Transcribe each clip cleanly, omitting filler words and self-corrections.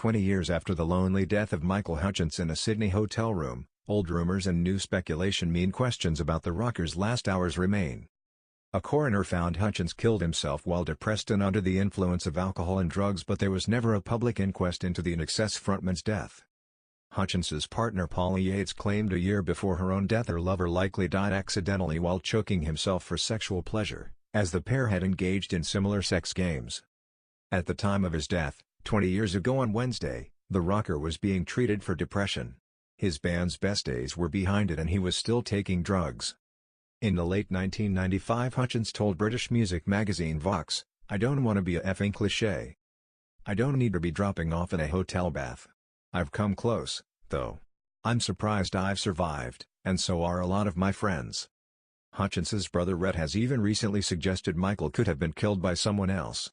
20 years after the lonely death of Michael Hutchence in a Sydney hotel room, old rumors and new speculation mean questions about the rocker's last hours remain. A coroner found Hutchence killed himself while depressed and under the influence of alcohol and drugs, but there was never a public inquest into the INXS frontman's death. Hutchence's partner Polly Yates claimed a year before her own death her lover likely died accidentally while choking himself for sexual pleasure, as the pair had engaged in similar sex games. At the time of his death, 20 years ago on Wednesday, the rocker was being treated for depression. His band's best days were behind it and he was still taking drugs. In the late 1995, Hutchence told British music magazine Vox, "I don't want to be a effing cliché. I don't need to be dropping off in a hotel bath. I've come close, though. I'm surprised I've survived, and so are a lot of my friends." Hutchence's brother Rhett has even recently suggested Michael could have been killed by someone else.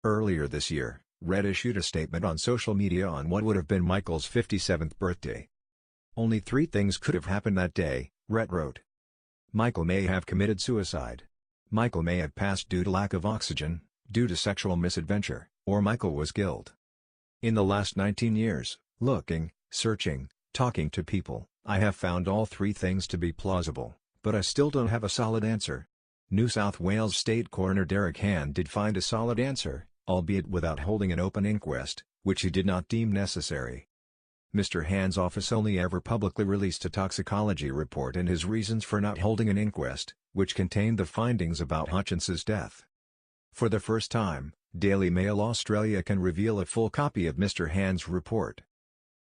Earlier this year, Rhett issued a statement on social media on what would have been Michael's 57th birthday. "Only 3 things could have happened that day," Rhett wrote. Michael may have committed suicide. Michael may have passed due to lack of oxygen, due to sexual misadventure, or Michael was killed. In the last 19 years, looking, searching, talking to people, I have found all 3 things to be plausible, but I still don't have a solid answer. New South Wales State Coroner Derek Hand did find a solid answer, albeit without holding an open inquest, which he did not deem necessary. Mr. Hand's office only ever publicly released a toxicology report and his reasons for not holding an inquest, which contained the findings about Hutchence's death. For the first time, Daily Mail Australia can reveal a full copy of Mr. Hand's report.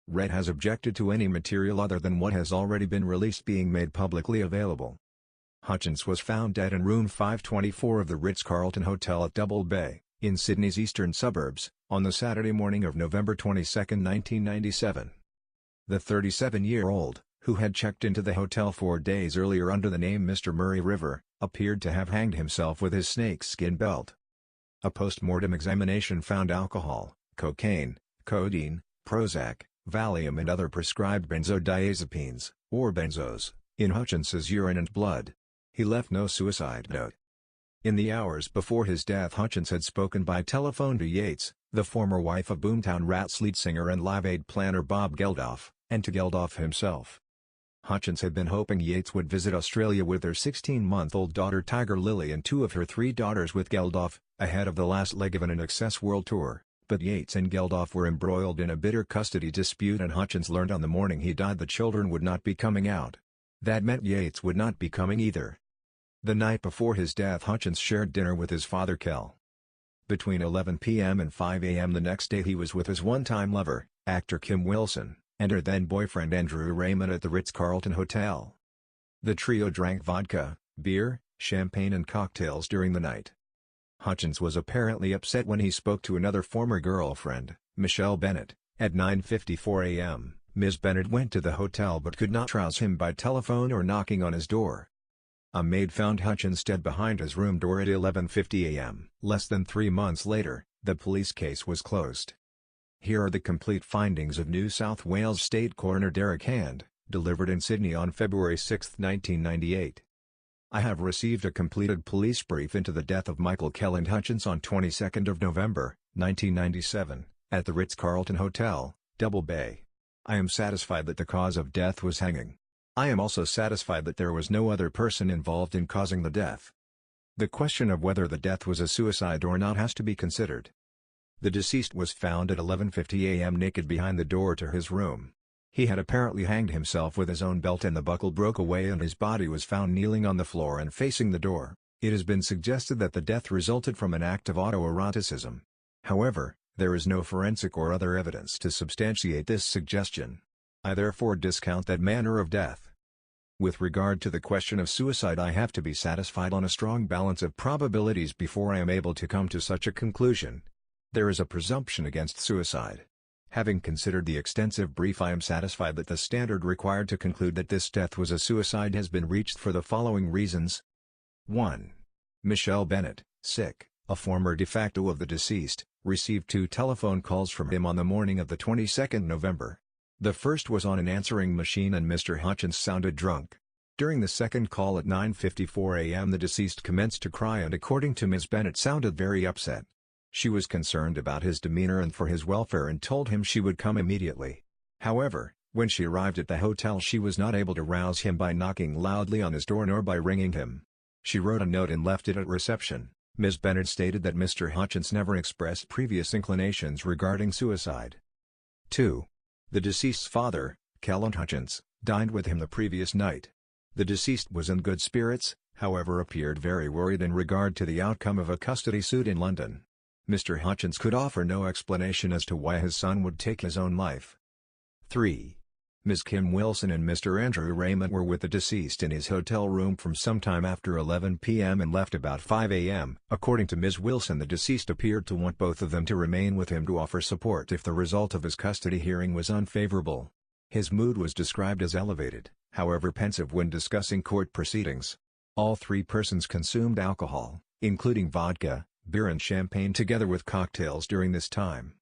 Rhett has objected to any material other than what has already been released being made publicly available. Hutchence was found dead in room 524 of the Ritz-Carlton Hotel at Double Bay, in Sydney's eastern suburbs, on the Saturday morning of November 22, 1997. The 37-year-old, who had checked into the hotel 4 days earlier under the name Mr. Murray River, appeared to have hanged himself with his snakeskin belt. A post-mortem examination found alcohol, cocaine, codeine, Prozac, Valium and other prescribed benzodiazepines, or benzos, in Hutchence's urine and blood. He left no suicide note. In the hours before his death, Hutchence had spoken by telephone to Yates, the former wife of Boomtown Rats lead singer and Live Aid planner Bob Geldof, and to Geldof himself. Hutchence had been hoping Yates would visit Australia with their 16-month-old daughter Tiger Lily and 2 of her 3 daughters with Geldof, ahead of the last leg of an INXS World Tour, but Yates and Geldof were embroiled in a bitter custody dispute and Hutchence learned on the morning he died the children would not be coming out. That meant Yates would not be coming either. The night before his death, Hutchence shared dinner with his father Kel. Between 11 p.m. and 5 a.m. the next day he was with his one-time lover, actor Kim Wilson, and her then-boyfriend Andrew Raymond at the Ritz-Carlton Hotel. The trio drank vodka, beer, champagne and cocktails during the night. Hutchence was apparently upset when he spoke to another former girlfriend, Michelle Bennett, at 9:54 a.m. Ms. Bennett went to the hotel but could not rouse him by telephone or knocking on his door. A maid found Hutchence dead behind his room door at 11:50 a.m. Less than 3 months later, the police case was closed. Here are the complete findings of New South Wales State Coroner Derek Hand, delivered in Sydney on February 6, 1998. I have received a completed police brief into the death of Michael Kelland Hutchence on 22nd of November, 1997, at the Ritz-Carlton Hotel, Double Bay. I am satisfied that the cause of death was hanging. I am also satisfied that there was no other person involved in causing the death. The question of whether the death was a suicide or not has to be considered. The deceased was found at 11:50 a.m. naked behind the door to his room. He had apparently hanged himself with his own belt and the buckle broke away and his body was found kneeling on the floor and facing the door. It has been suggested that the death resulted from an act of autoeroticism. However, there is no forensic or other evidence to substantiate this suggestion. I therefore discount that manner of death. With regard to the question of suicide, I have to be satisfied on a strong balance of probabilities before I am able to come to such a conclusion. There is a presumption against suicide. Having considered the extensive brief, I am satisfied that the standard required to conclude that this death was a suicide has been reached for the following reasons. 1. Michelle Bennett, sick, a former de facto of the deceased, received 2 telephone calls from him on the morning of the 22nd November. The first was on an answering machine and Mr. Hutchence sounded drunk. During the second call at 9:54 a.m. the deceased commenced to cry and according to Ms. Bennett sounded very upset. She was concerned about his demeanor and for his welfare and told him she would come immediately. However, when she arrived at the hotel she was not able to rouse him by knocking loudly on his door nor by ringing him. She wrote a note and left it at reception. Ms. Bennett stated that Mr. Hutchence never expressed previous inclinations regarding suicide. 2. The deceased's father, Michael Hutchence, dined with him the previous night. The deceased was in good spirits, however appeared very worried in regard to the outcome of a custody suit in London. Mr. Hutchence could offer no explanation as to why his son would take his own life. 3. Ms. Kim Wilson and Mr. Andrew Raymond were with the deceased in his hotel room from sometime after 11 p.m. and left about 5 a.m. According to Ms. Wilson, the deceased appeared to want both of them to remain with him to offer support if the result of his custody hearing was unfavorable. His mood was described as elevated, however pensive when discussing court proceedings. All three persons consumed alcohol, including vodka, beer and champagne together with cocktails during this time.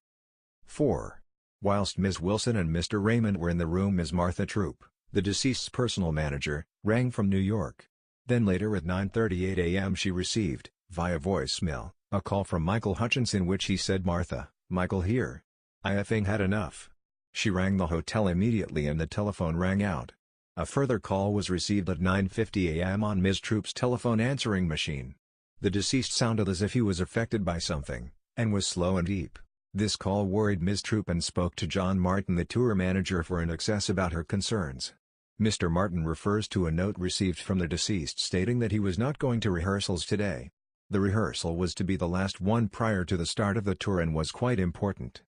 4. Whilst Ms. Wilson and Mr. Raymond were in the room, Ms. Martha Troop, the deceased's personal manager, rang from New York. Then later at 9:38 a.m. she received, via voicemail, a call from Michael Hutchence in which he said, "Martha, Michael here. I effing had enough." She rang the hotel immediately and the telephone rang out. A further call was received at 9:50 a.m. on Ms. Troop's telephone answering machine. The deceased sounded as if he was affected by something, and was slow and deep. This call worried Ms. Troop and spoke to John Martin, the tour manager, for an excess about her concerns. Mr. Martin refers to a note received from the deceased stating that he was not going to rehearsals today. The rehearsal was to be the last one prior to the start of the tour and was quite important.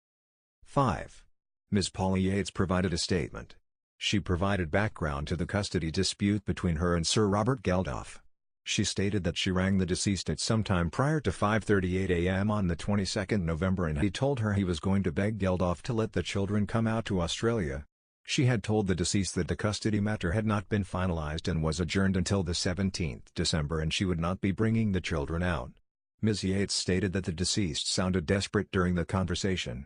5. Ms. Polly Yates provided a statement. She provided background to the custody dispute between her and Sir Robert Geldof. She stated that she rang the deceased at some time prior to 5:38 a.m. on the 22nd November and he told her he was going to beg Geldof to let the children come out to Australia. She had told the deceased that the custody matter had not been finalized and was adjourned until the 17th December and she would not be bringing the children out. Ms. Yates stated that the deceased sounded desperate during the conversation.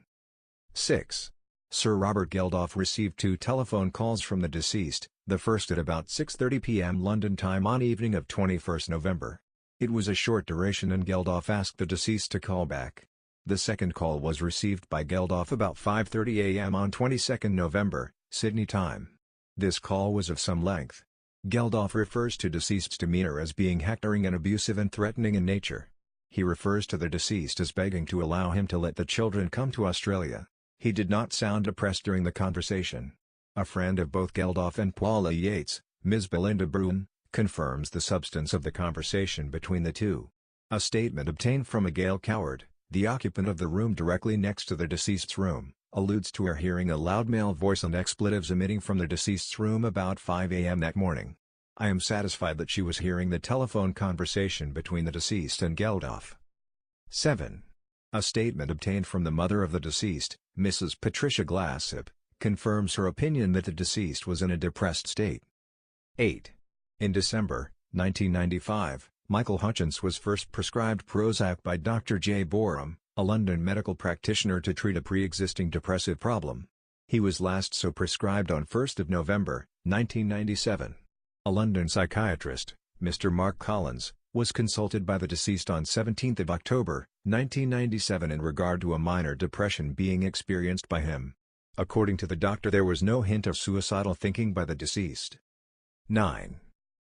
6. Sir Robert Geldof received 2 telephone calls from the deceased, the first at about 6:30 p.m. London time on evening of 21st November. It was a short duration and Geldof asked the deceased to call back. The second call was received by Geldof about 5:30 a.m. on 22nd November, Sydney time. This call was of some length. Geldof refers to deceased's demeanor as being hectoring and abusive and threatening in nature. He refers to the deceased as begging to allow him to let the children come to Australia. He did not sound depressed during the conversation. A friend of both Geldof and Paula Yates, Ms. Belinda Bruin, confirms the substance of the conversation between the two. A statement obtained from a Gail Coward, the occupant of the room directly next to the deceased's room, alludes to her hearing a loud male voice and expletives emitting from the deceased's room about 5 a.m. that morning. I am satisfied that she was hearing the telephone conversation between the deceased and Geldof. 7. A statement obtained from the mother of the deceased, Mrs. Patricia Glassip, confirms her opinion that the deceased was in a depressed state. 8. In December 1995, Michael Hutchence was first prescribed Prozac by Dr. J. Borum, a London medical practitioner, to treat a pre-existing depressive problem. He was last so prescribed on 1 November 1997. A London psychiatrist, Mr. Mark Collins, was consulted by the deceased on 17 October 1997 in regard to a minor depression being experienced by him. According to the doctor, there was no hint of suicidal thinking by the deceased. 9.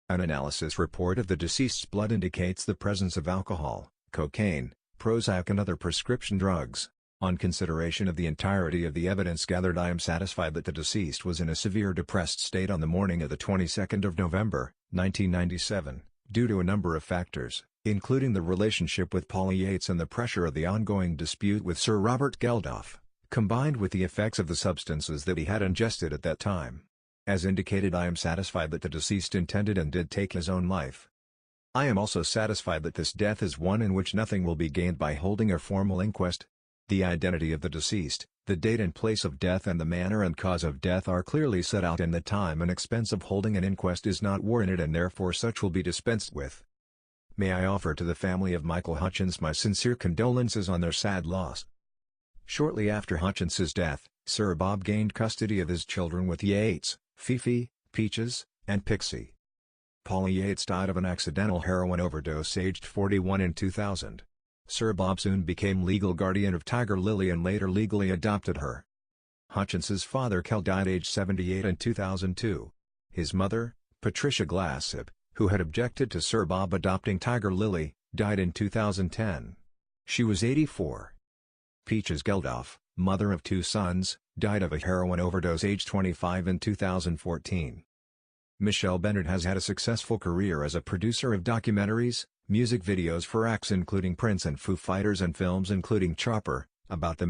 An analysis report of the deceased's blood indicates the presence of alcohol, cocaine, Prozac and other prescription drugs. On consideration of the entirety of the evidence gathered, I am satisfied that the deceased was in a severe depressed state on the morning of the 22nd of November, 1997. Due to a number of factors, including the relationship with Paula Yates and the pressure of the ongoing dispute with Sir Robert Geldof, combined with the effects of the substances that he had ingested at that time. As indicated, I am satisfied that the deceased intended and did take his own life. I am also satisfied that this death is one in which nothing will be gained by holding a formal inquest. The identity of the deceased, the date and place of death and the manner and cause of death are clearly set out, and the time and expense of holding an inquest is not warranted and therefore such will be dispensed with. May I offer to the family of Michael Hutchence my sincere condolences on their sad loss. Shortly after Hutchence's death, Sir Bob gained custody of his children with Yates, Fifi, Peaches, and Pixie. Paula Yates died of an accidental heroin overdose aged 41 in 2000. Sir Bob soon became legal guardian of Tiger Lily and later legally adopted her. Hutchence's father Kel died aged 78 in 2002. His mother, Patricia Glassip, who had objected to Sir Bob adopting Tiger Lily, died in 2010. She was 84. Peaches Geldof, mother of 2 sons, died of a heroin overdose aged 25 in 2014. Michelle Bennett has had a successful career as a producer of documentaries, music videos for acts including Prince and Foo Fighters and films including Chopper, About the